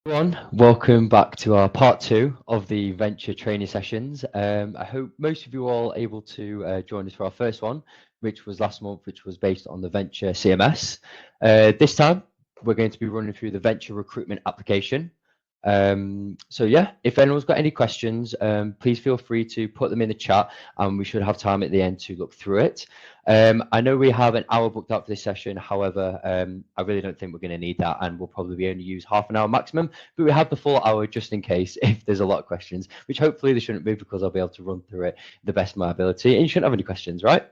Everyone, welcome back to our part two of the Venture training sessions. I hope most of you are all able to join us for our first one, which was last month, which was based on the Venture CMS. This time, we're going to be running through the Venture recruitment application. So yeah, if anyone's got any questions, please feel free to put them in the chat, and we should have time at the end to look through it. I know we have an hour booked out for this session. However, I really don't think we're going to need that, and we'll probably only use half an hour maximum. But we have the full hour just in case if there's a lot of questions, which hopefully there shouldn't be, because I'll be able to run through it the best of my ability. And you shouldn't have any questions, right?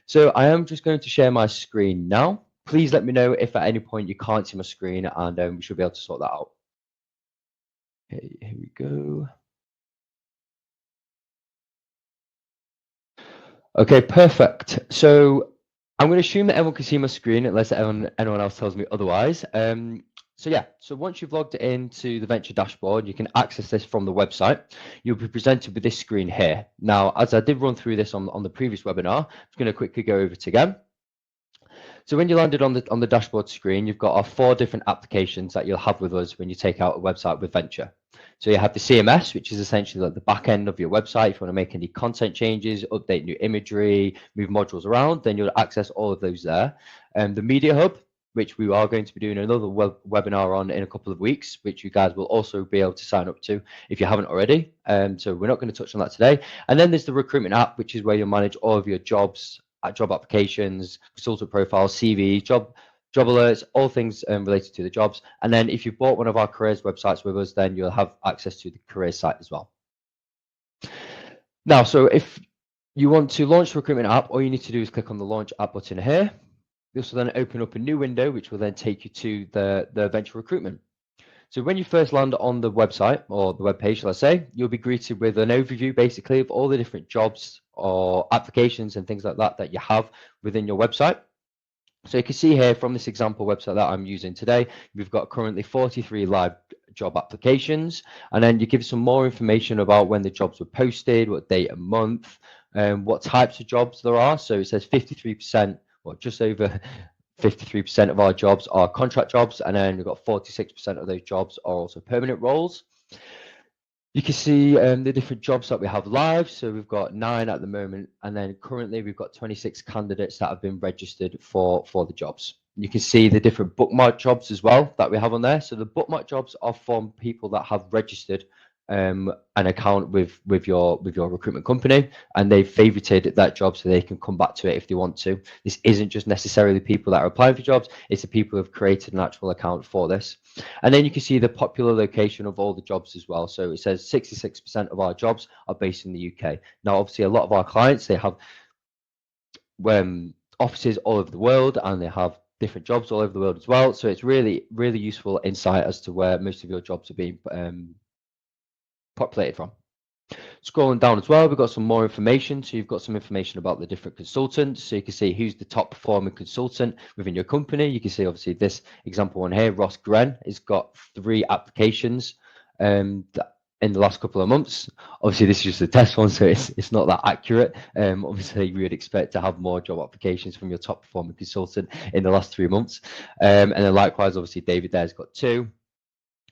So I am just going to share my screen now. Please let me know if at any point you can't see my screen, and we should be able to sort that out. Okay, here we go. Okay, perfect. So I'm going to assume that everyone can see my screen unless anyone else tells me otherwise. So yeah, so once you've logged into the Venture dashboard, you can access this from the website. You'll be presented with this screen here. Now, as I did run through this on the previous webinar, I'm just going to quickly go over it again. So when you landed on the dashboard screen, you've got our 4 different applications that you'll have with us when you take out a website with Venture. So you have the CMS, which is essentially like the back end of your website. If you want to make any content changes, update new imagery, move modules around, then you'll access all of those there. And the Media Hub, which we are going to be doing another webinar on in a couple of weeks, which you guys will also be able to sign up to if you haven't already. So we're not going to touch on that today. And then there's the Recruitment app, which is where you'll manage all of your jobs, job applications, consultant profiles, CV, job alerts, all things related to the jobs. And then if you've bought one of our careers websites with us, then you'll have access to the careers site as well. Now, so if you want to launch the Recruitment app, all you need to do is click on the Launch App button here. This will then open up a new window, which will then take you to the Venture Recruitment. So when you first land on the website or the web page, let's say, you'll be greeted with an overview basically of all the different jobs or applications and things like that that you have within your website. So you can see here from this example website that I'm using today, we've got currently 43 live job applications, and then you give some more information about when the jobs were posted, what date and month, what types of jobs there are. So it says 53%, or just over 53% of our jobs are contract jobs, and then we've got 46% of those jobs are also permanent roles. You can see the different jobs that we have live. So we've got 9 at the moment, and then currently we've got 26 candidates that have been registered for the jobs. You can see the different bookmark jobs as well that we have on there. So the bookmark jobs are from people that have registered an account with your recruitment company, and they've favorited that job so they can come back to it if they want to. This isn't just necessarily people that are applying for jobs, it's the people who have created an actual account for this. And then you can see the popular location of all the jobs as well. So it says 66% of our jobs are based in the UK. Now, obviously, a lot of our clients, they have offices all over the world, and they have different jobs all over the world as well. So it's really, really useful insight as to where most of your jobs are being populated from. Scrolling down as well, we've got some more information. So you've got some information about the different consultants. So you can see who's the top performing consultant within your company. You can see obviously this example one here, Ross Gren, has got 3 applications in the last couple of months. Obviously this is just a test one, so it's not that accurate. Obviously we would expect to have more job applications from your top performing consultant in the last 3 months. And then likewise, obviously David there's got 2.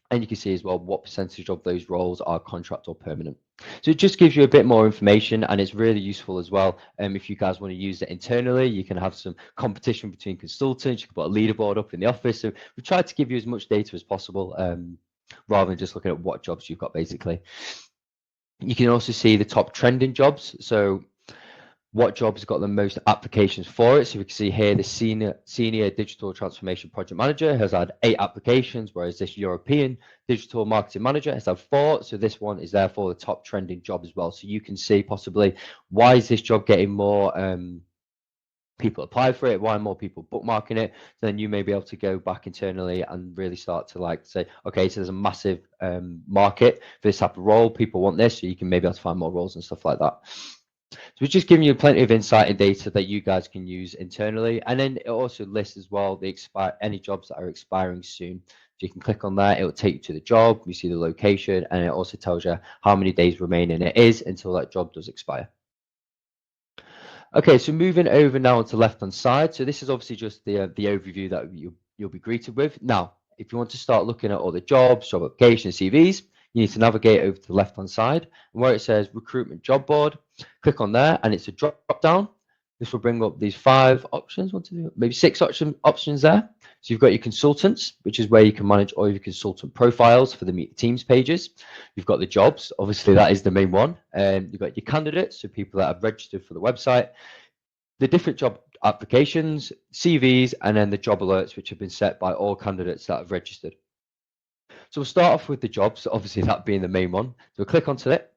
And you can see as well what percentage of those roles are contract or permanent. So it just gives you a bit more information, and it's really useful as well. If you guys want to use it internally, you can have some competition between consultants. You can put a leaderboard up in the office. So we try to give you as much data as possible, rather than just looking at what jobs you've got basically. You can also see the top trending jobs. So what jobs got the most applications for it. So we can see here the senior digital transformation project manager has had 8 applications, whereas this European digital marketing manager has had 4. So this one is therefore the top trending job as well. So you can see possibly why is this job getting more people apply for it, why more people bookmarking it. So then you may be able to go back internally and really start to say, okay, so there's a massive market for this type of role. People want this, so you can maybe be able to find more roles and stuff like that. So we're just giving you plenty of insight and data that you guys can use internally. And then it also lists as well any jobs that are expiring soon. So you can click on that, it will take you to the job, you see the location, and it also tells you how many days remaining it is until that job does expire. Okay, so moving over now to the left-hand side. So this is obviously just the overview that you'll be greeted with. Now, if you want to start looking at all the jobs, job applications, CVs, you need to navigate over to the left-hand side, and where it says Recruitment Job Board, click on there, and it's a drop-down. This will bring up these 5 options, 1, 2, maybe 6 options there. So you've got your consultants, which is where you can manage all your consultant profiles for the Meet the Teams pages. You've got the jobs, obviously that is the main one. You've got your candidates, so people that have registered for the website, the different job applications, CVs, and then the job alerts, which have been set by all candidates that have registered. So we'll start off with the jobs, obviously that being the main one. So we'll click onto it.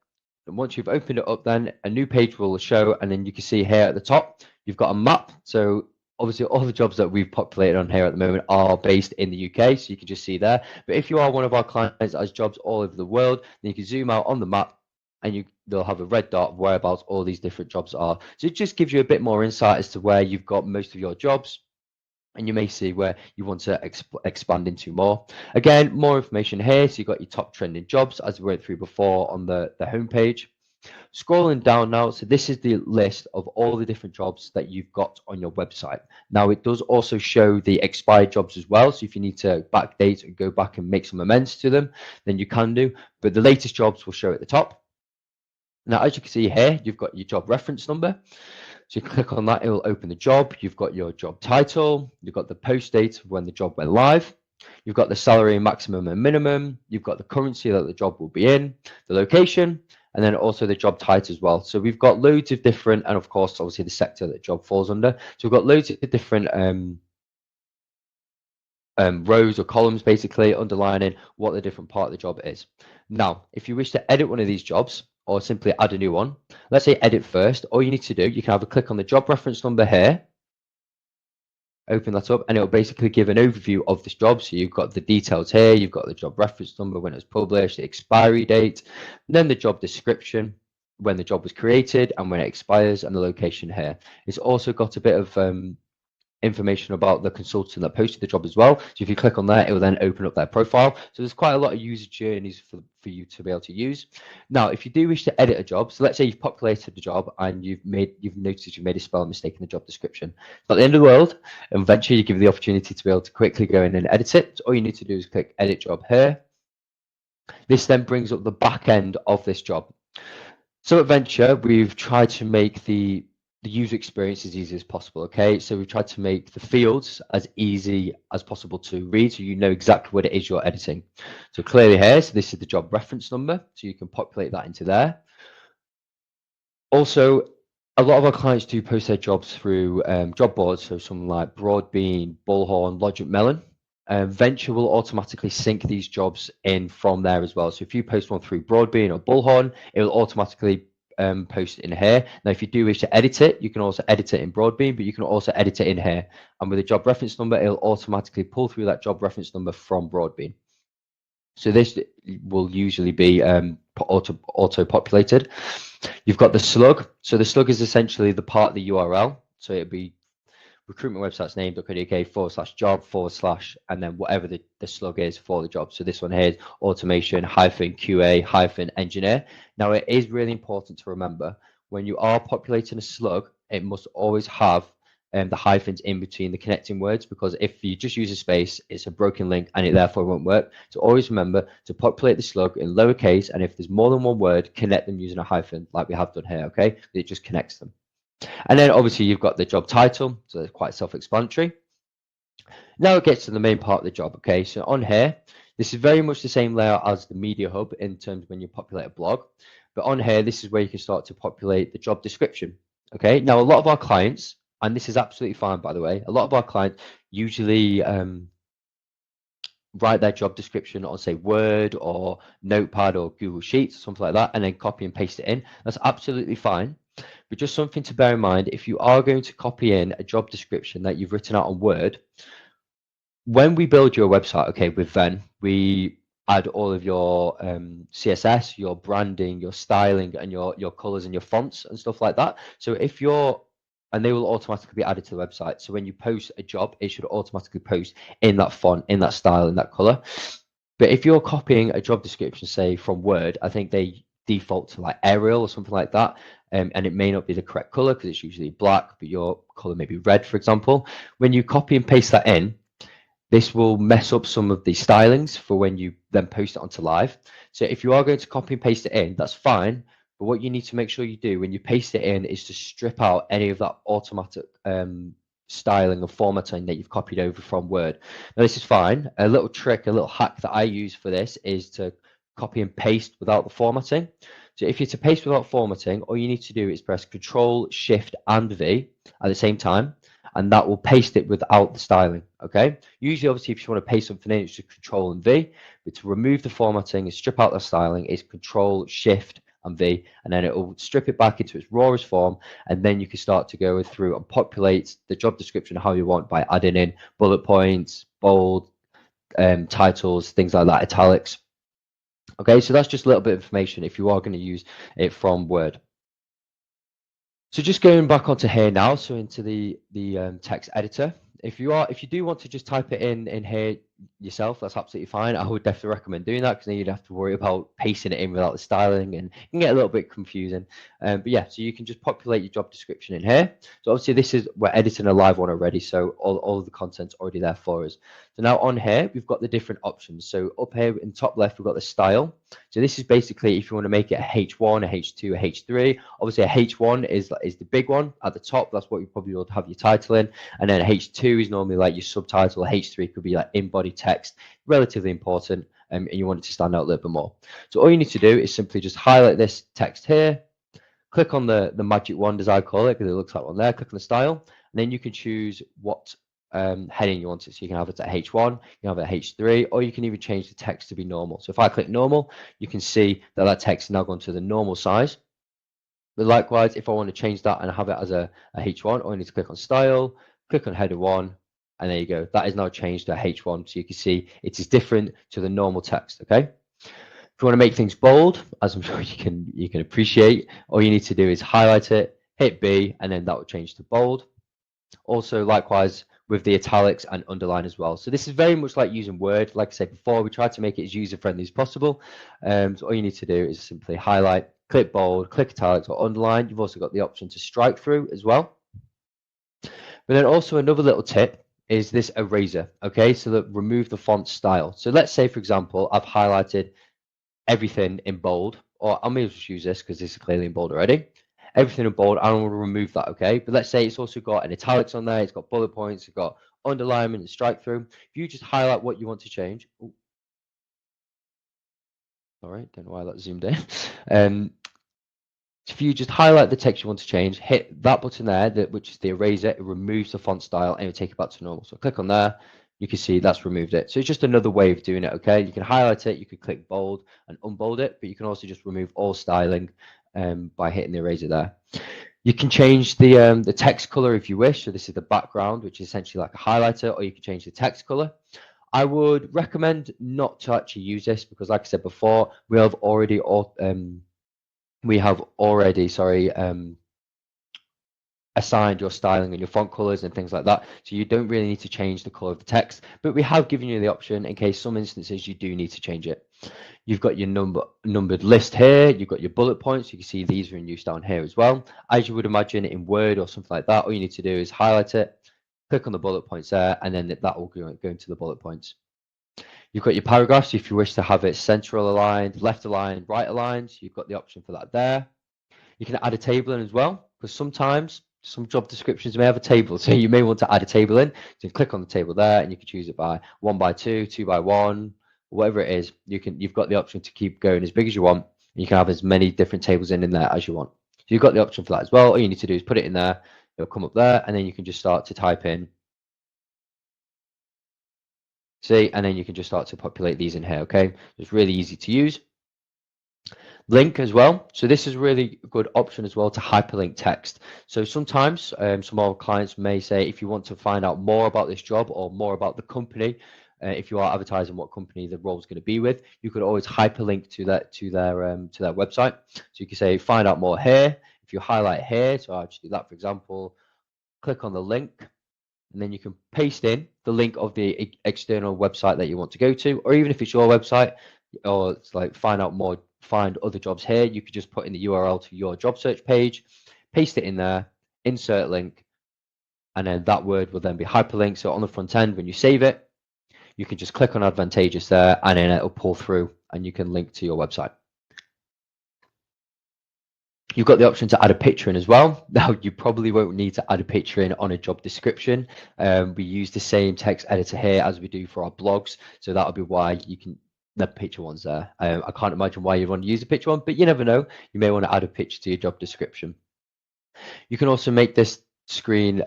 And once you've opened it up, then a new page will show, and then you can see here at the top, you've got a map. So obviously all the jobs that we've populated on here at the moment are based in the UK, so you can just see there. But if you are one of our clients that has jobs all over the world, then you can zoom out on the map, and they'll have a red dot of whereabouts all these different jobs are. So it just gives you a bit more insight as to where you've got most of your jobs, and you may see where you want to expand into more. Again, more information here. So you've got your top trending jobs, as we went through before on the homepage. Scrolling down now, so this is the list of all the different jobs that you've got on your website. Now, it does also show the expired jobs as well. So if you need to backdate and go back and make some amends to them, then you can do. But the latest jobs will show at the top. Now, as you can see here, you've got your job reference number. So you click on that, it will open the job. You've got your job title. You've got the post date of when the job went live. You've got the salary maximum and minimum. You've got the currency that the job will be in, the location, and then also the job title as well. So we've got loads of different, and of course, obviously the sector that the job falls under. So we've got loads of different rows or columns, basically underlining what the different part of the job is. Now, if you wish to edit one of these jobs, or simply add a new one, let's say edit first, all you need to do, you can have a click on the job reference number here, open that up, and it'll basically give an overview of this job. So you've got the details here, you've got the job reference number, when it was published, the expiry date, then the job description, when the job was created and when it expires, and the location here. It's also got a bit of information about the consultant that posted the job as well. So if you click on that, it will then open up their profile. So there's quite a lot of user journeys for you to be able to use. Now, if you do wish to edit a job, so let's say you've populated the job and you've noticed you've made a spelling mistake in the job description. It's not the end of the world. And eventually you give the opportunity to be able to quickly go in and edit it. So all you need to do is click edit job here. This then brings up the back end of this job. So at Vennture, we've tried to make the user experience as easy as possible. Okay, so we tried to make the fields as easy as possible to read, so you know exactly what it is you're editing. So clearly here, so this is the job reference number, so you can populate that into there. Also, a lot of our clients do post their jobs through job boards, so something like Broadbean, Bullhorn, Logic Melon. Vennture will automatically sync these jobs in from there as well. So if you post one through Broadbean or Bullhorn, it will automatically post it in here. Now, if you do wish to edit it, you can also edit it in Broadbean, but you can also edit it in here. And with a job reference number, it'll automatically pull through that job reference number from Broadbean. So this will usually be auto-populated. You've got the slug. So the slug is essentially the part of the URL. So it'd be recruitment website's name.co.uk/job/ and then whatever the slug is for the job. So this one here is automation-QA-engineer. Now, it is really important to remember when you are populating a slug, it must always have the hyphens in between the connecting words, because if you just use a space, it's a broken link and it therefore won't work. So always remember to populate the slug in lowercase, and if there's more than one word, connect them using a hyphen like we have done here. Okay, it just connects them. And then obviously you've got the job title, so it's quite self-explanatory. Now it gets to the main part of the job. Okay, so on here, this is very much the same layout as the media hub in terms of when you populate a blog, but on here, this is where you can start to populate the job description. Okay, now a lot of our clients, and this is absolutely fine by the way, a lot of our clients usually write their job description on, say, Word or Notepad or Google Sheets, something like that, and then copy and paste it in. That's absolutely fine. But just something to bear in mind, if you are going to copy in a job description that you've written out on Word, when we build your website, okay, with Venn, we add all of your CSS, your branding, your styling, and your colors and your fonts and stuff like that. So if you're, and they will automatically be added to the website. So when you post a job, it should automatically post in that font, in that style, in that color. But if you're copying a job description, say from Word, I think they default to like Arial or something like that. And it may not be the correct color because it's usually black, but your color may be red, for example. When you copy and paste that in, this will mess up some of the stylings for when you then post it onto live. So if you are going to copy and paste it in, that's fine. But what you need to make sure you do when you paste it in is to strip out any of that automatic styling or formatting that you've copied over from Word. Now this is fine. A little trick, a little hack that I use for this is to copy and paste without the formatting. So if you're to paste without formatting, all you need to do is press Control, Shift, and V at the same time, and that will paste it without the styling. Okay. Usually, obviously, if you want to paste something in, it's just Control and V. But to remove the formatting and strip out the styling, it's Control, Shift, and V, and then it will strip it back into its rawest form, and then you can start to go through and populate the job description how you want by adding in bullet points, bold, titles, things like that, italics. Okay, so that's just a little bit of information if you are going to use it from Word. So just going back onto here now, so into the text editor. If you do want to just type it in here yourself, that's absolutely fine. I would definitely recommend doing that because then you'd have to worry about pasting it in without the styling, and it can get a little bit confusing. But yeah, so you can just populate your job description in here. So obviously we're editing a live one already, so all of the content's already there for us. So now on here, we've got the different options. So up here in top left, we've got the style. So this is basically if you want to make it a H1, a H2, a H3. Obviously a H1 is the big one at the top. That's what you probably would have your title in. And then H2 is normally like your subtitle. H3 could be like in body text, relatively important, and you want it to stand out a little bit more. So all you need to do is simply just highlight this text here, click on the magic wand as I call it, because it looks like one there, click on the style, and then you can choose what heading you want it. So you can have it at H1, you can have it at H3, or you can even change the text to be normal. So if I click normal, you can see that text is now gone to the normal size. But likewise, if I want to change that and have it as a H1, all I need to click on style, click on header 1, and there you go. That is now changed to H1. So you can see it is different to the normal text. Okay. If you want to make things bold, as I'm sure you can appreciate, all you need to do is highlight it, hit B, and then that will change to bold. Also, likewise with the italics and underline as well. So this is very much like using Word. Like I said before, we try to make it as user-friendly as possible. So all you need to do is simply highlight, click bold, click italics or underline. You've also got the option to strike through as well. But then also another little tip is this eraser. Okay, so that remove the font style. So let's say, for example, I've highlighted everything in bold, or I may just use this because this is clearly in bold already. Everything in bold, I want to remove that, okay? But let's say it's also got an italics on there, it's got bullet points, it's got underlinement and strike through. If you just highlight what you want to change. Ooh. All right, don't know why that zoomed in. If you just highlight the text you want to change, hit that button there, which is the eraser, it removes the font style and it will take it back to normal. So click on there, you can see that's removed it. So it's just another way of doing it, okay? You can highlight it, you can click bold and unbold it, but you can also just remove all styling by hitting the eraser there. You can change the text color if you wish. So this is the background, which is essentially like a highlighter, or you can change the text color. I would recommend not to actually use this because, like I said before, we have already assigned your styling and your font colors and things like that. So you don't really need to change the color of the text, but we have given you the option in case some instances you do need to change it. You've got your numbered list here. You've got your bullet points. You can see these are in use down here as well. As you would imagine in Word or something like that, all you need to do is highlight it, click on the bullet points there, and then that will go into the bullet points. You've got your paragraphs. If you wish to have it central aligned, left aligned, right aligned, you've got the option for that there. You can add a table in as well, because sometimes some job descriptions may have a table. So you may want to add a table in. So you click on the table there and you can choose it by 1 by 2, 2 by 1, whatever it is. You've got the option to keep going as big as you want. And you can have as many different tables in there as you want. So you've got the option for that as well. All you need to do is put it in there. It'll come up there and then you can just start to type in. See, and then you can just start to populate these in here, okay? It's really easy to use. Link as well. So this is a really good option as well to hyperlink text. So sometimes some of our clients may say, if you want to find out more about this job or more about the company, if you are advertising what company the role is going to be with, you could always hyperlink to their website. So you can say, find out more here. If you highlight here, so I'll just do that, for example, click on the link, and then you can paste in the link of the external website that you want to go to, or even if it's your website, or it's like find other jobs here, you could just put in the URL to your job search page, paste it in there, insert link, and then that word will then be hyperlinked. So on the front end, when you save it, you can just click on advantageous there, and then it'll pull through and you can link to your website. You've got the option to add a picture in as well. Now, you probably won't need to add a picture in on a job description. We use the same text editor here as we do for our blogs, so that'll be why you can, the picture one's there. I can't imagine why you'd want to use a picture one, but you never know. You may want to add a picture to your job description. You can also make this screen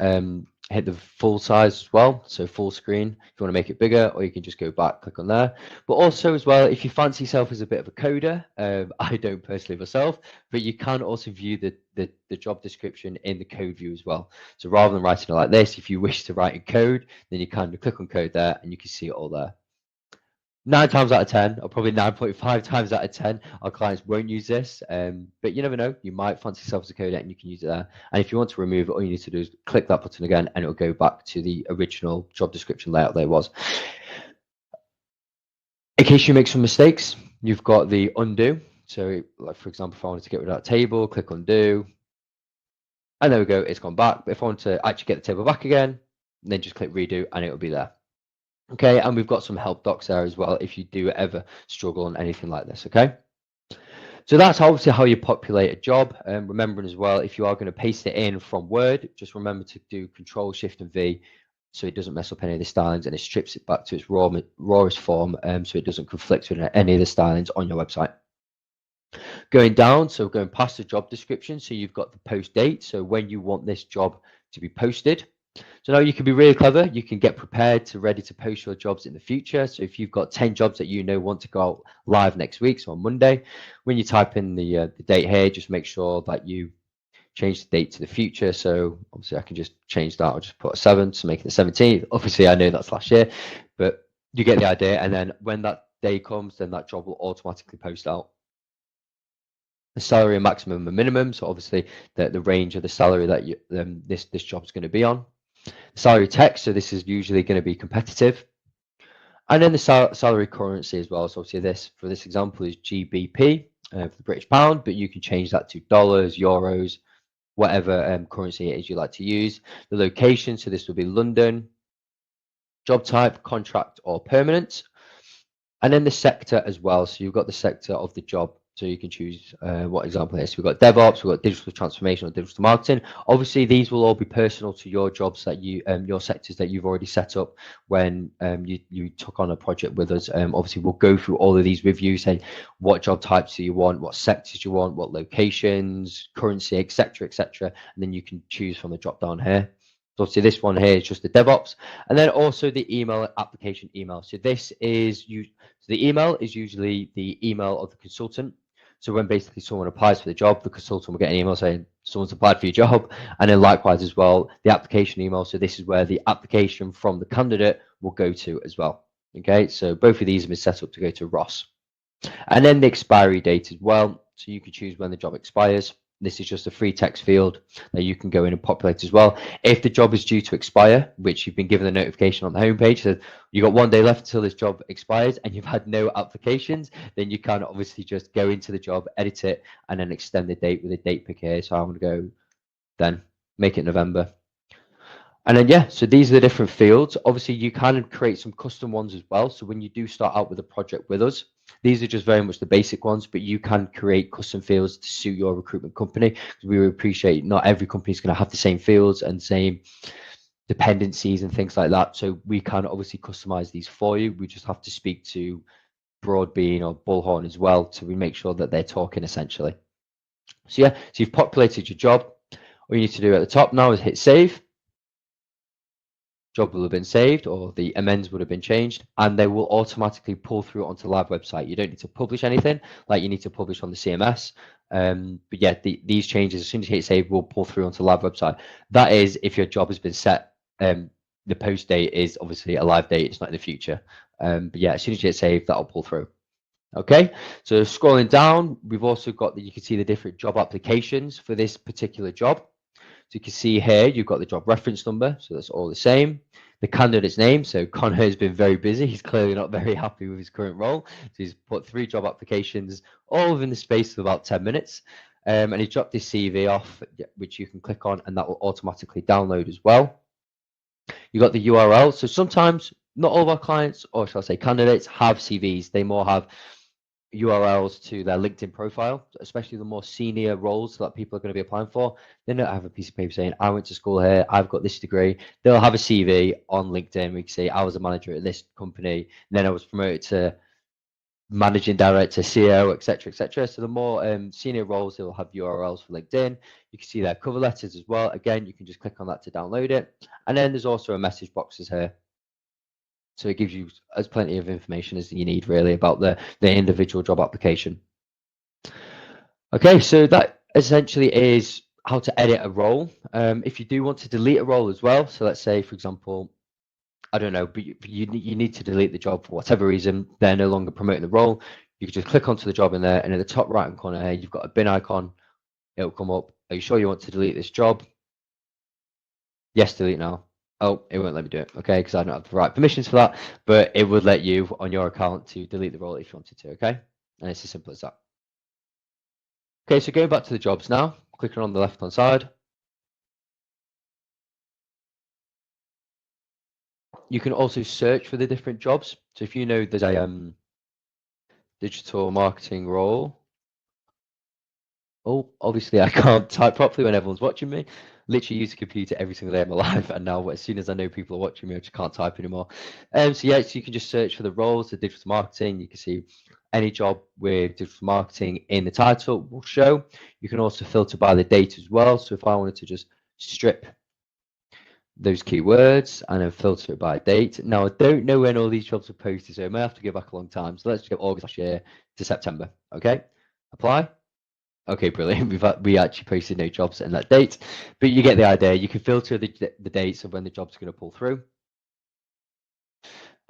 hit the full size as well, so full screen if you want to make it bigger, or you can just go back, click on there. But also as well, if you fancy yourself as a bit of a coder, I don't personally myself, but you can also view the job description in the code view as well. So rather than writing it like this, if you wish to write in code, then you kind of click on code there and you can see it all there. 9 times out of 10, or probably 9.5 times out of 10, our clients won't use this. But you never know. You might fancy yourself as a coder and you can use it there. And if you want to remove it, all you need to do is click that button again and it'll go back to the original job description layout there was. In case you make some mistakes, you've got the undo. So like, for example, if I wanted to get rid of that table, click undo. And there we go, it's gone back. But if I want to actually get the table back again, then just click redo and it'll be there. Okay, and we've got some help docs there as well if you do ever struggle on anything like this, okay? So that's obviously how you populate a job. Remembering as well, if you are going to paste it in from Word, just remember to do Control, Shift, and V so it doesn't mess up any of the stylings and it strips it back to its rawest form so it doesn't conflict with any of the stylings on your website. Going down, so going past the job description, so you've got the post date, so when you want this job to be posted. So now you can be really clever. You can get prepared to ready to post your jobs in the future. So if you've got 10 jobs that you know want to go live next week, so on Monday, when you type in the date here, just make sure that you change the date to the future. So obviously I can just change that. I'll just put a 7 to make it the 17th. Obviously I know that's last year, but you get the idea. And then when that day comes, then that job will automatically post out. The salary, a maximum and minimum. So obviously the range of the salary that you, this job is going to be on. Salary text, so this is usually going to be competitive. And then the salary currency as well. So obviously this, for this example, is GBP for the British pound, but you can change that to dollars, euros, whatever currency it is you like to use. The location, so this will be London. Job type, contract or permanent. And then the sector as well. So you've got the sector of the job. So you can choose what example is. We've got DevOps, we've got digital transformation or digital marketing. Obviously, these will all be personal to your jobs that you, your sectors that you've already set up when you took on a project with us. Obviously, we'll go through all of these with you, saying what job types do you want, what sectors you want, what locations, currency, etc., etc. And then you can choose from the drop down here. So obviously this one here is just the DevOps, and then also the email application email. So this is the email is usually the email of the consultant. So when basically someone applies for the job, the consultant will get an email saying someone's applied for your job. And then likewise as well, the application email. So this is where the application from the candidate will go to as well. Okay, so both of these have been set up to go to Ross. And then the expiry date as well. So you can choose when the job expires. This is just a free text field that you can go in and populate as well. If the job is due to expire, which you've been given a notification on the homepage, so you've got 1 day left until this job expires and you've had no applications, then you can obviously just go into the job, edit it, and then extend the date with a date picker here. So I'm going to go then, make it November. And then, yeah, so these are the different fields. Obviously, you can create some custom ones as well. So when you do start out with a project with us, these are just very much the basic ones, but you can create custom fields to suit your recruitment company. Because we appreciate not every company is going to have the same fields and same dependencies and things like that. So we can obviously customize these for you. We just have to speak to Broadbean or Bullhorn as well to make sure that they're talking essentially. So yeah, so you've populated your job. All you need to do at the top now is hit save. Job will have been saved or the amends would have been changed and they will automatically pull through onto the live website. You don't need to publish anything like you need to publish on the CMS. But yeah, these changes, as soon as you hit save, will pull through onto the live website. That is if your job has been set. The post date is obviously a live date. It's not in the future. But yeah, as soon as you hit save, that'll pull through. Okay, so scrolling down, we've also got that you can see the different job applications for this particular job. So you can see here, you've got the job reference number. So that's all the same. The candidate's name. So Connor has been very busy. He's clearly not very happy with his current role. So he's put 3 job applications all within the space of about 10 minutes. And he's dropped his CV off, which you can click on and that will automatically download as well. You've got the URL. So sometimes not all of our clients, or shall I say candidates, have CVs. They more have URLs to their LinkedIn profile, especially the more senior roles that people are going to be applying for. They don't have a piece of paper saying, I went to school here, I've got this degree. They'll have a CV on LinkedIn. We can say, I was a manager at this company, then I was promoted to managing director, CEO, etc., etc. So the more senior roles, they will have URLs for LinkedIn. You can see their cover letters as well. Again, you can just click on that to download it. And then there's also a message boxes here. So it gives you as plenty of information as you need really about the individual job application. Okay, so that essentially is how to edit a role. If you do want to delete a role as well, so let's say, for example, I don't know, but you need to delete the job for whatever reason, they're no longer promoting the role, you can just click onto the job in there, and in the top right hand corner here, you've got a bin icon. It'll come up. Are you sure you want to delete this job? Yes, delete now. Oh, it won't let me do it, okay, because I don't have the right permissions for that, but it would let you on your account to delete the role if you wanted to, okay? And it's as simple as that. Okay, so going back to the jobs now, clicking on the left-hand side, you can also search for the different jobs. So if you know there's a digital marketing role, oh, obviously I can't type properly when everyone's watching me. Literally use a computer every single day of my life, and now as soon as I know people are watching me, I just can't type anymore. So yeah, so you can just search for the roles, the digital marketing. You can see any job with digital marketing in the title will show. You can also filter by the date as well. So if I wanted to just strip those keywords and then filter it by date. Now I don't know when all these jobs were posted, so I may have to go back a long time. So let's go August last year to September. Okay, apply. Okay, brilliant. We actually posted no jobs in that date, but you get the idea. You can filter the dates of when the jobs are going to pull through.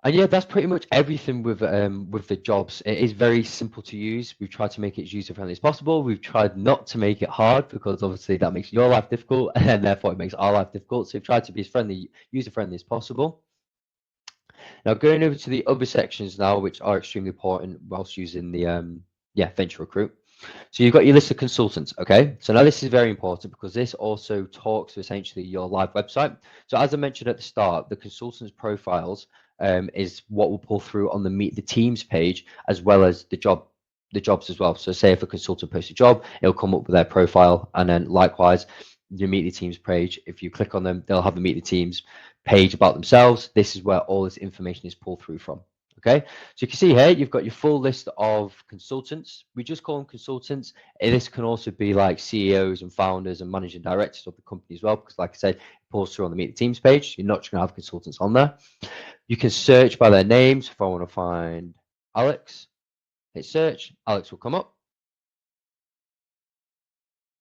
And yeah, that's pretty much everything with the jobs. It is very simple to use. We've tried to make it as user friendly as possible. We've tried not to make it hard because obviously that makes your life difficult, and therefore it makes our life difficult. So we've tried to be as friendly, user friendly as possible. Now going over to the other sections now, which are extremely important whilst using the Vennture Recruit. So you've got your list of consultants, okay? So now this is very important because this also talks to essentially your live website. So as I mentioned at the start, the consultants' profiles is what will pull through on the Meet the Teams page, as well as the jobs as well. So say if a consultant posts a job, it'll come up with their profile, and then likewise, your Meet the Teams page, if you click on them, they'll have the Meet the Teams page about themselves. This is where all this information is pulled through from. Okay, so you can see here, you've got your full list of consultants. We just call them consultants. And this can also be like CEOs and founders and managing directors of the company as well, because like I said, it pulls through on the Meet the Teams page. You're not just going to have consultants on there. You can search by their names. If I want to find Alex, hit search, Alex will come up.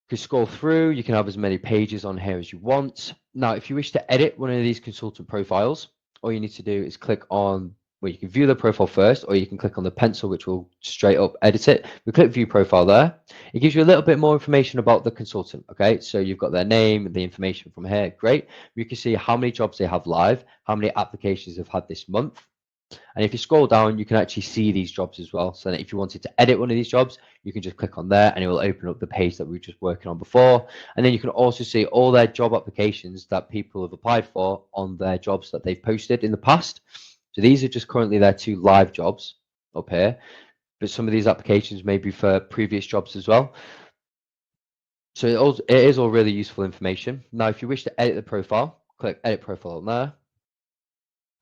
You can scroll through, you can have as many pages on here as you want. Now, if you wish to edit one of these consultant profiles, all you need to do is click on, well, you can view the profile first, or you can click on the pencil, which will straight up edit it. We click view profile there. It gives you a little bit more information about the consultant, okay? So you've got their name, the information from here, great. You can see how many jobs they have live, how many applications they've had this month. And if you scroll down, you can actually see these jobs as well. So that if you wanted to edit one of these jobs, you can just click on there and it will open up the page that we were just working on before. And then you can also see all their job applications that people have applied for on their jobs that they've posted in the past. So these are just currently their 2 live jobs up here, but some of these applications may be for previous jobs as well. So it is all really useful information. Now, if you wish to edit the profile, click edit profile on there.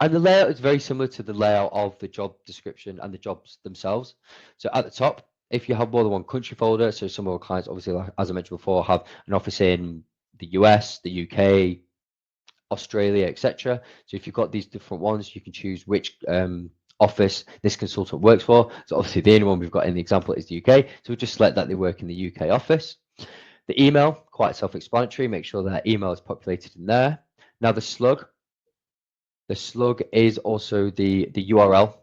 And the layout is very similar to the layout of the job description and the jobs themselves. So at the top, if you have more than one country folder, so some of our clients, obviously, like, as I mentioned before, have an office in the US, the UK, Australia, etc. So if you've got these different ones, you can choose which office this consultant works for. So obviously the only one we've got in the example is the UK. So we'll just select that they work in the UK office. The email, quite self-explanatory. Make sure that email is populated in there. Now the slug is also the URL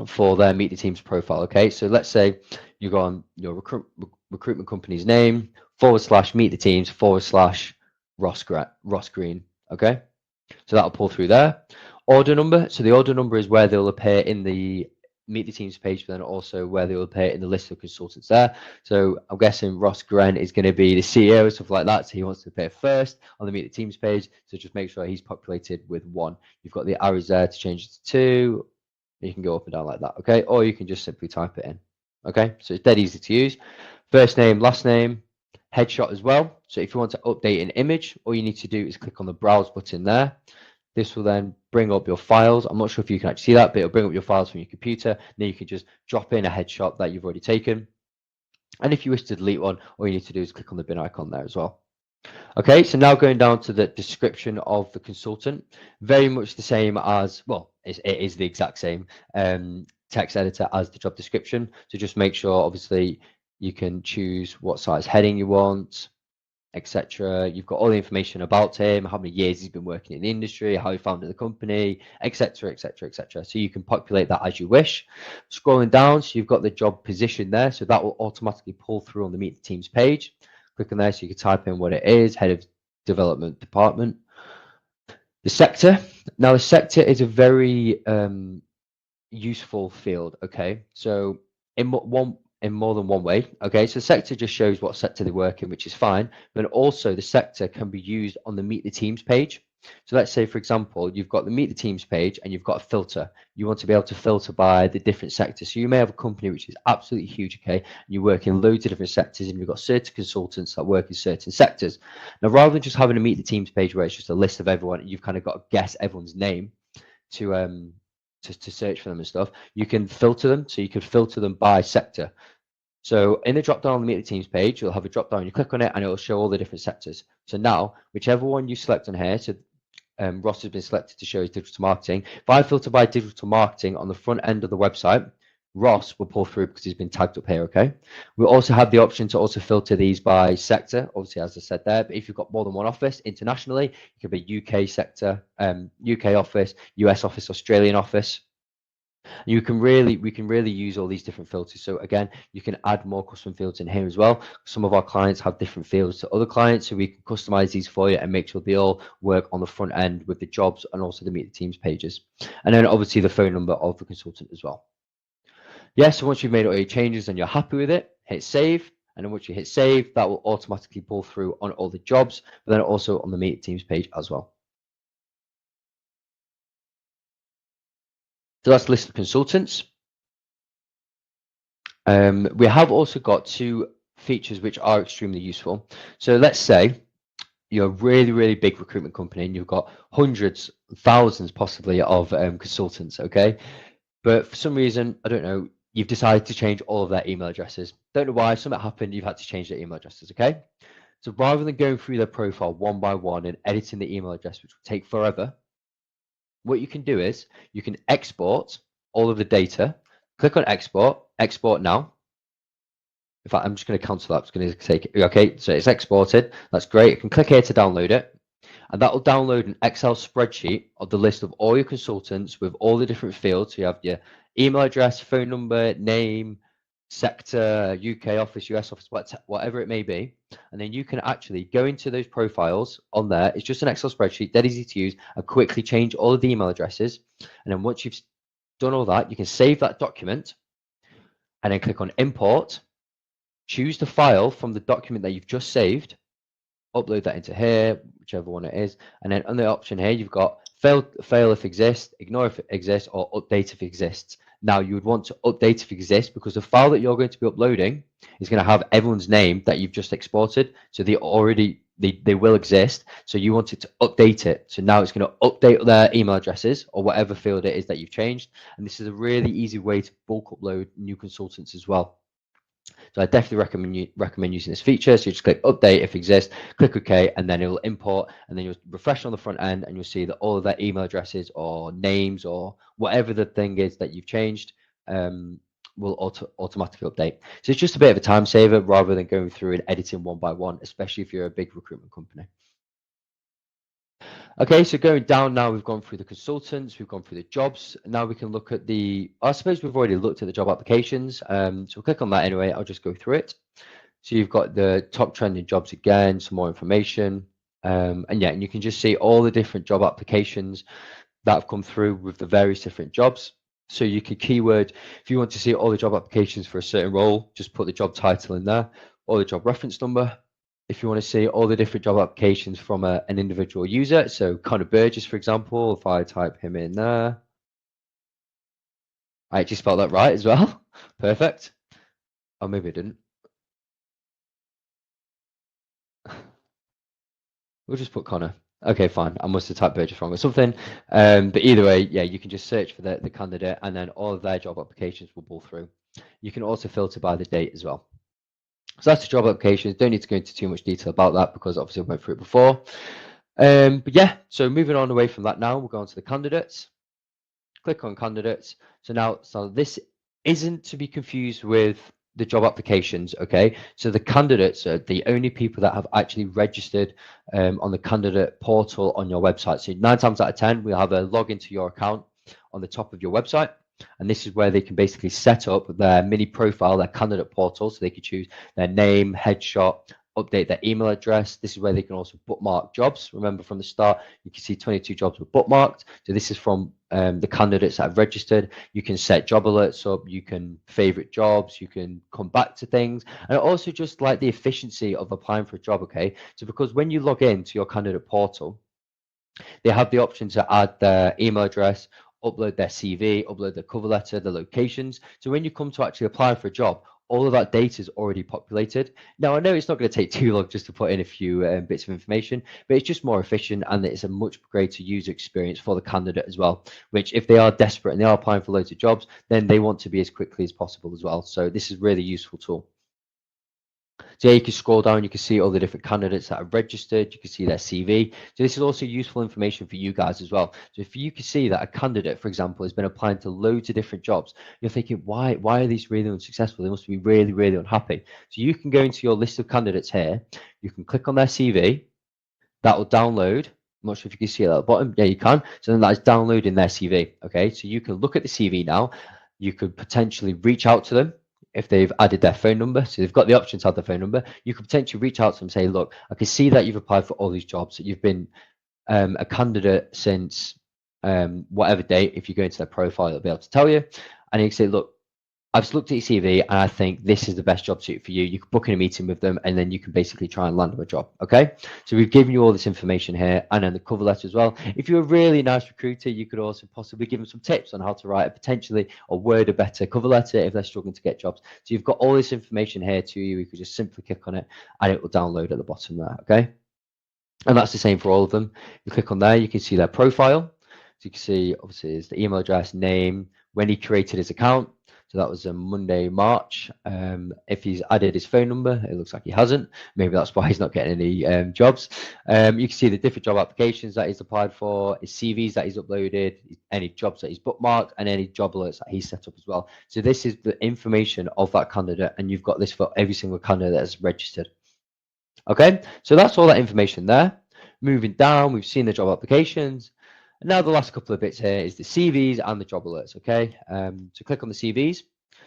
for their Meet the Teams profile. Okay, so let's say you go on your recruitment company's name / Meet the Teams / Ross Green. Okay, so that'll pull through there. Order number. So the order number is where they'll appear in the meet the teams page, but then also where they will appear in the list of consultants there. So I'm guessing Ross Gren is going to be the CEO and stuff like that. So he wants to appear first on the meet the teams page. So just make sure he's populated with 1. You've got the arrows there to change it to 2. You can go up and down like that. Okay. Or you can just simply type it in. Okay. So it's dead easy to use. First name, last name, headshot as well. So if you want to update an image, all you need to do is click on the browse button there. This will then bring up your files. I'm not sure if you can actually see that, but it'll bring up your files from your computer. Then you can just drop in a headshot that you've already taken. And if you wish to delete one, all you need to do is click on the bin icon there as well. Okay, so now going down to the description of the consultant, very much the same as, well, it is the exact same text editor as the job description. So just make sure, obviously, you can choose what size heading you want, etc. You've got all the information about him, how many years he's been working in the industry, how he founded the company, etc., etc., etc. So you can populate that as you wish. Scrolling down, so you've got the job position there, so that will automatically pull through on the Meet the Teams page. Click on there so you can type in what it is, head of development department. The sector. Now the sector is a very useful field. Okay, so in more than one way. Okay, so sector just shows what sector they work in, which is fine, but also the sector can be used on the Meet the Teams page. So let's say, for example, you've got the Meet the Teams page and you've got a filter. You want to be able to filter by the different sectors. So you may have a company which is absolutely huge, okay, and you work in loads of different sectors, and you've got certain consultants that work in certain sectors. Now, rather than just having a Meet the Teams page where it's just a list of everyone, and you've kind of got to guess everyone's name to search for them and stuff, you can filter them. So you can filter them by sector. So in the drop down on the Meet the Teams page, you'll have a drop down, you click on it and it will show all the different sectors. So now, whichever one you select on here, so Ross has been selected to show his digital marketing. If I filter by digital marketing on the front end of the website, Ross will pull through because he's been tagged up here, okay? We'll also have the option to also filter these by sector, obviously, as I said there. But if you've got more than one office internationally, it could be UK sector, UK office, US office, Australian office. We can really use all these different filters. So again, you can add more custom fields in here as well. Some of our clients have different fields to other clients, so we can customize these for you and make sure they all work on the front end with the jobs and also the Meet the Teams pages. And then obviously the phone number of the consultant as well. Yeah, so once you've made all your changes and you're happy with it, hit save. And then once you hit save, that will automatically pull through on all the jobs, but then also on the Meet the Teams page as well. So that's the list of consultants. We have also got 2 features which are extremely useful. So let's say you're a really, really big recruitment company and you've got hundreds, thousands possibly of consultants, okay? But for some reason, I don't know, you've decided to change all of their email addresses. Don't know why, something happened, you've had to change their email addresses, okay? So rather than going through their profile one by one and editing the email address, which will take forever, what you can do is you can export all of the data, click on export, export now. In fact, I'm just going to cancel that. It's going to take, okay, so it's exported. That's great. You can click here to download it. And that will download an Excel spreadsheet of the list of all your consultants with all the different fields. So you have your email address, phone number, name, sector, UK office, US office, whatever it may be. And then you can actually go into those profiles on there. It's just an Excel spreadsheet, dead easy to use, and quickly change all of the email addresses. And then once you've done all that, you can save that document and then click on import. Choose the file from the document that you've just saved, upload that into here, whichever one it is, and then on the option here, you've got fail if exists, ignore if it exists, or update if it exists. Now, you would want to update if it exists because the file that you're going to be uploading is going to have everyone's name that you've just exported, so they will exist. So you want it to update it. So now it's going to update their email addresses or whatever field it is that you've changed. And this is a really easy way to bulk upload new consultants as well. So I definitely recommend using this feature. So you just click update if exists, click OK, and then it will import, and then you'll refresh on the front end, and you'll see that all of their email addresses or names or whatever the thing is that you've changed will automatically update. So it's just a bit of a time saver rather than going through and editing one by one, especially if you're a big recruitment company. Okay, so going down now, we've gone through the consultants, we've gone through the jobs. Now we can look at I suppose we've already looked at the job applications. So we'll click on that anyway. I'll just go through it. So you've got the top trending jobs again, some more information. And you can just see all the different job applications that have come through with the various different jobs. So you can keyword, if you want to see all the job applications for a certain role, just put the job title in there, or the job reference number. If you want to see all the different job applications from an individual user, so Connor Burgess, for example, if I type him in there, I actually spelled that right as well. Perfect. Oh, maybe I didn't. We'll just put Connor. Okay, fine. I must have typed Burgess wrong or something. But either way, yeah, you can just search for the candidate and then all of their job applications will pull through. You can also filter by the date as well. So that's the job applications. Don't need to go into too much detail about that because obviously I went through it before. But yeah, so moving on away from that now, we'll go on to the candidates. Click on candidates. So this isn't to be confused with the job applications, okay? So the candidates are the only people that have actually registered on the candidate portal on your website. So 9 times out of 10, we'll have a login to your account on the top of your website. And this is where they can basically set up their mini profile, their candidate portal, so they can choose their name, headshot, update their email address. This is where they can also bookmark jobs. Remember from the start, you can see 22 jobs were bookmarked. So this is from the candidates that have registered. You can set job alerts up, you can favorite jobs, you can come back to things, and also just like the efficiency of applying for a job, okay? So because when you log in to your candidate portal, they have the option to add their email address, upload their CV, upload their cover letter, the locations. So when you come to actually apply for a job, all of that data is already populated. Now, I know it's not going to take too long just to put in a few bits of information, but it's just more efficient and it's a much greater user experience for the candidate as well, which if they are desperate and they are applying for loads of jobs, then they want to be as quickly as possible as well. So this is really useful tool. So yeah, you can scroll down, you can see all the different candidates that are registered, you can see their CV. So this is also useful information for you guys as well. So if you can see that a candidate, for example, has been applying to loads of different jobs, you're thinking, why are these really unsuccessful? They must be really, really unhappy. So you can go into your list of candidates here, you can click on their CV, that will download. I'm not sure if you can see it at the bottom. Yeah, you can. So then that's downloading their CV. Okay, so you can look at the CV now. You could potentially reach out to them if they've added their phone number. So they've got the option to add their phone number. You could potentially reach out to them and say, look, I can see that you've applied for all these jobs, that you've been a candidate since whatever date. If you go into their profile, it'll be able to tell you. And you can say, look, I've just looked at your CV and I think this is the best job suit for you. You can book in a meeting with them and then you can basically try and land them a job. Okay. So we've given you all this information here and then the cover letter as well. If you're a really nice recruiter, you could also possibly give them some tips on how to write a potentially or word a better cover letter if they're struggling to get jobs. So you've got all this information here to you. You could just simply click on it and it will download at the bottom there. Okay. And that's the same for all of them. You click on there, you can see their profile. So you can see obviously is the email address, name, when he created his account. So that was Monday, March. If he's added his phone number, it looks like he hasn't. Maybe that's why he's not getting any jobs. You can see the different job applications that he's applied for, his CVs that he's uploaded, any jobs that he's bookmarked, and any job alerts that he's set up as well. So this is the information of that candidate, and you've got this for every single candidate that's registered. Okay, so that's all that information there. Moving down, we've seen the job applications. And now the last couple of bits here is the CVs and the job alerts, okay? So click on the CVs.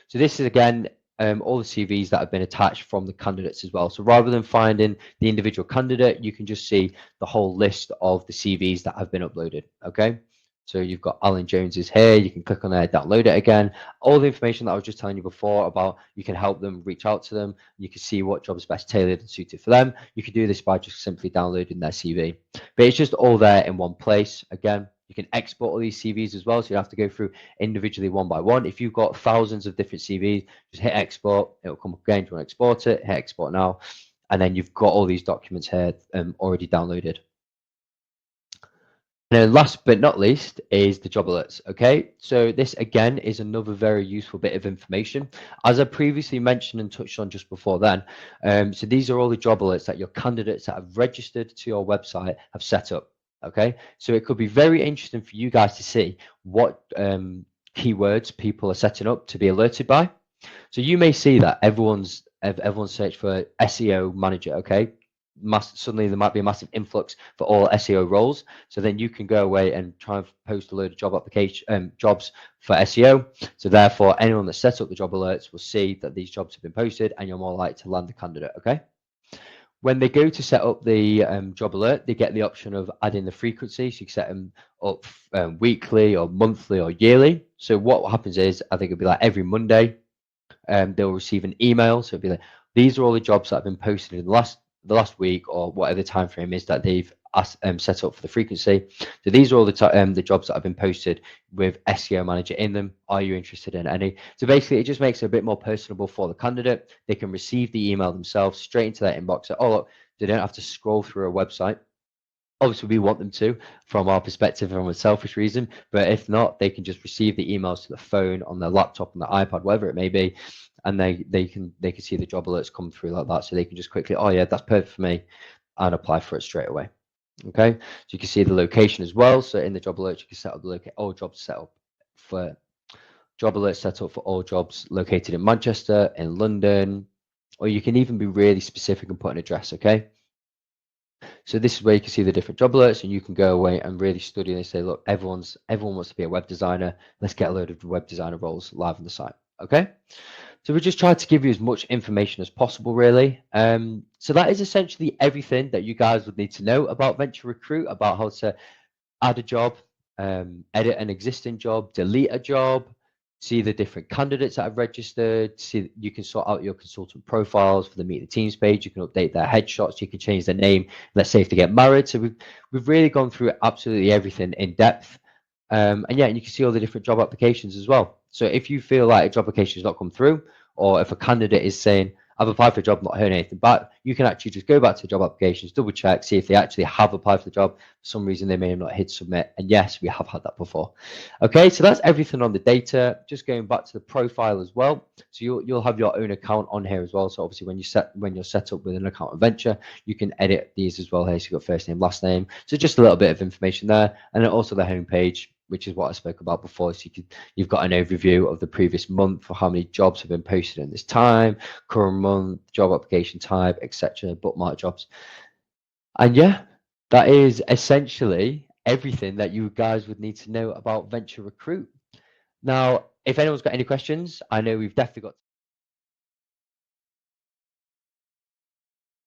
So this is, again, all the CVs that have been attached from the candidates as well. So rather than finding the individual candidate, you can just see the whole list of the CVs that have been uploaded, okay? So you've got Alan Jones's here. You can click on there, download it again. All the information that I was just telling you before about, you can help them, reach out to them. You can see what job is best tailored and suited for them. You can do this by just simply downloading their CV. But it's just all there in one place. Again, you can export all these CVs as well. So you have to go through individually one by one. If you've got thousands of different CVs, just hit export. It'll come up again. Do you want to export it? Hit export now. And then you've got all these documents here already downloaded. And then last but not least is the job alerts. Okay, so this again is another very useful bit of information. As I previously mentioned and touched on just before then, so these are all the job alerts that your candidates that have registered to your website have set up. Okay, so it could be very interesting for you guys to see what keywords people are setting up to be alerted by. So you may see that everyone's searched for SEO manager. Okay, suddenly there might be a massive influx for all SEO roles. So then you can go away and try and post a load of job application jobs for SEO. So therefore, anyone that sets up the job alerts will see that these jobs have been posted, and you're more likely to land the candidate. Okay. When they go to set up the job alert, they get the option of adding the frequency. So you can set them up weekly or monthly or yearly. So what happens is, I think it'll be like every Monday, they'll receive an email. So it'll be like, these are all the jobs that have been posted in the last week, or whatever the time frame is that they've set up for the frequency. So these are all the jobs that have been posted with SEO manager in them. Are you interested in any? So basically, it just makes it a bit more personable for the candidate. They can receive the email themselves straight into their inbox. So, oh, look, they don't have to scroll through a website. Obviously, we want them to, from our perspective, from a selfish reason. But if not, they can just receive the emails to the phone, on their laptop, on their iPad, whatever it may be, and they can see the job alerts come through like that. So they can just quickly, oh yeah, that's perfect for me, and apply for it straight away. Okay, so you can see the location as well. So in the job alerts, you can set up all jobs set up for job alerts set up for all jobs located in Manchester, in London, or you can even be really specific and put an address. Okay. So this is where you can see the different job alerts, and you can go away and really study and say, look, everyone wants to be a web designer. Let's get a load of web designer roles live on the site. Okay. So we just tried to give you as much information as possible, really. So that is essentially everything that you guys would need to know about Vennture Recruit, about how to add a job, edit an existing job, delete a job, see the different candidates that have registered, see you can sort out your consultant profiles for the Meet the Teams page, you can update their headshots, you can change their name, let's say if they get married. So we've really gone through absolutely everything in depth. And yeah, and you can see all the different job applications as well. So if you feel like a job application has not come through, or if a candidate is saying, I've applied for a job, not heard anything back, you can actually just go back to job applications, double check, see if they actually have applied for the job. For some reason, they may have not hit submit. And yes, we have had that before. Okay, so that's everything on the data. Just going back to the profile as well. So you'll have your own account on here as well. So obviously, when you're set up with an account of Vennture, you can edit these as well here. So you've got first name, last name. So just a little bit of information there, and then also the homepage, which is what I spoke about before. So you've got an overview of the previous month for how many jobs have been posted in this time, current month, job application type, etc., bookmark jobs. And yeah, that is essentially everything that you guys would need to know about Vennture Recruit. Now, if anyone's got any questions, I know we've definitely got